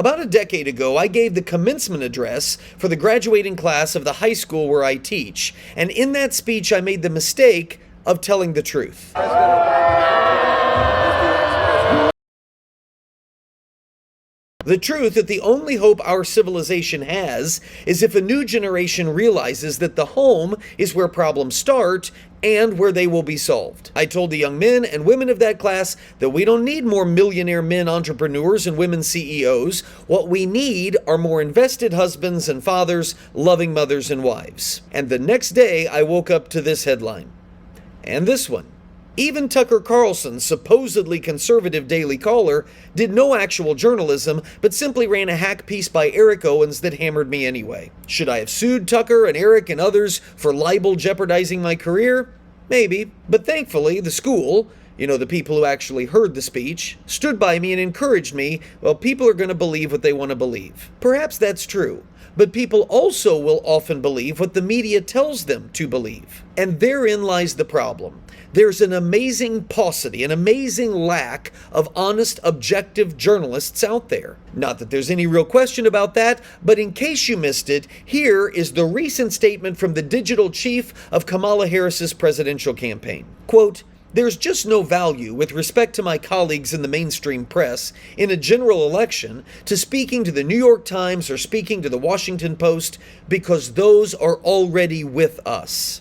About a decade ago, I gave the commencement address for the graduating class of the high school where I teach, and in that speech I made the mistake of telling the truth. The truth that the only hope our civilization has is if a new generation realizes that the home is where problems start and where they will be solved. I told the young men and women of that class that we don't need more millionaire men entrepreneurs and women CEOs. What we need are more invested husbands and fathers, loving mothers and wives. And the next day I woke up to this headline. And this one. Even Tucker Carlson's supposedly conservative Daily Caller did no actual journalism, but simply ran a hack piece by Eric Owens that hammered me anyway. Should I have sued Tucker and Eric and others for libel jeopardizing my career? Maybe. But thankfully, the school, the people who actually heard the speech, stood by me and encouraged me, well, people are going to believe what they want to believe. Perhaps that's true. But people also will often believe what the media tells them to believe. And therein lies the problem. There's an amazing paucity, an amazing lack of honest, objective journalists out there. Not that there's any real question about that, but in case you missed it, here is the recent statement from the digital chief of Kamala Harris's presidential campaign. Quote, "There's just no value with respect to my colleagues in the mainstream press in a general election to speaking to the New York Times or speaking to the Washington Post because those are already with us."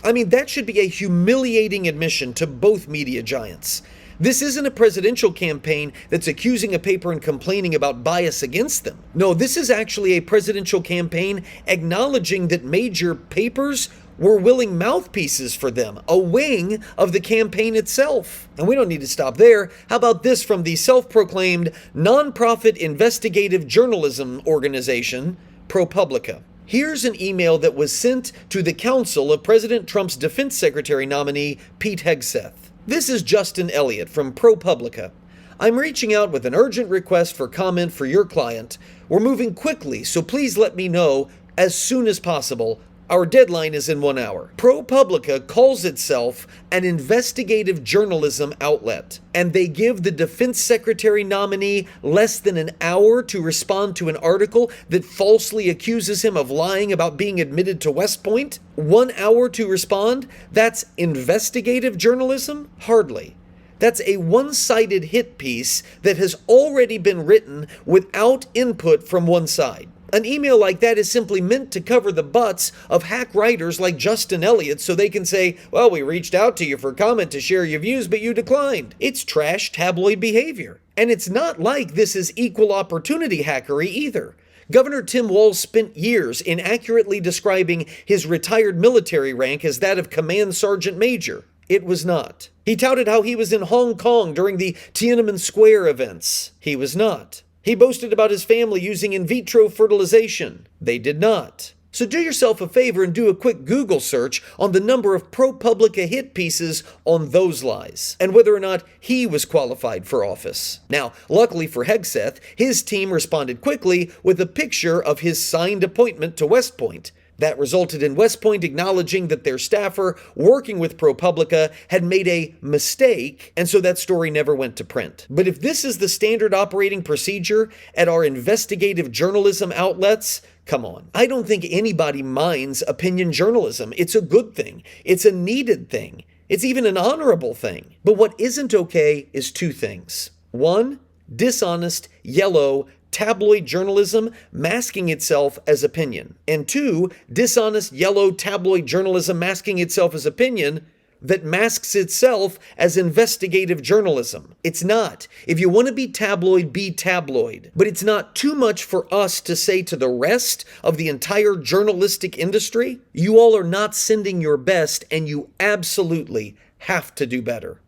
I mean, that should be a humiliating admission to both media giants. This isn't a presidential campaign that's accusing a paper and complaining about bias against them. No, this is actually a presidential campaign acknowledging that major papers were willing mouthpieces for them, a wing of the campaign itself. And we don't need to stop there. How about this from the self-proclaimed nonprofit investigative journalism organization, ProPublica? Here's an email that was sent to the counsel of President Trump's defense secretary nominee, Pete Hegseth. This is Justin Elliott from ProPublica. I'm reaching out with an urgent request for comment for your client. We're moving quickly, so please let me know as soon as possible. Our deadline is in 1 hour. ProPublica calls itself an investigative journalism outlet, and they give the defense secretary nominee less than an hour to respond to an article that falsely accuses him of lying about being admitted to West Point. 1 hour to respond? That's investigative journalism? Hardly. That's a one-sided hit piece that has already been written without input from one side. An email like that is simply meant to cover the butts of hack writers like Justin Elliott so they can say, well, we reached out to you for comment to share your views, but you declined. It's trash tabloid behavior. And it's not like this is equal opportunity hackery either. Governor Tim Walz spent years inaccurately describing his retired military rank as that of Command Sergeant Major. It was not. He touted how he was in Hong Kong during the Tiananmen Square events. He was not. He boasted about his family using in vitro fertilization. They did not. So do yourself a favor and do a quick Google search on the number of ProPublica hit pieces on those lies, and whether or not he was qualified for office. Now, luckily for Hegseth, his team responded quickly with a picture of his signed appointment to West Point. That resulted in West Point acknowledging that their staffer working with ProPublica had made a mistake, and so that story never went to print. But if this is the standard operating procedure at our investigative journalism outlets, come on. I don't think anybody minds opinion journalism. It's a good thing. It's a needed thing. It's even an honorable thing. But what isn't okay is two things. One, dishonest, yellow, tabloid journalism masking itself as opinion. And two, dishonest, yellow, tabloid journalism masking itself as opinion that masks itself as investigative journalism. It's not. If you want to be tabloid, be tabloid. But it's not too much for us to say to the rest of the entire journalistic industry, you all are not sending your best and you absolutely have to do better.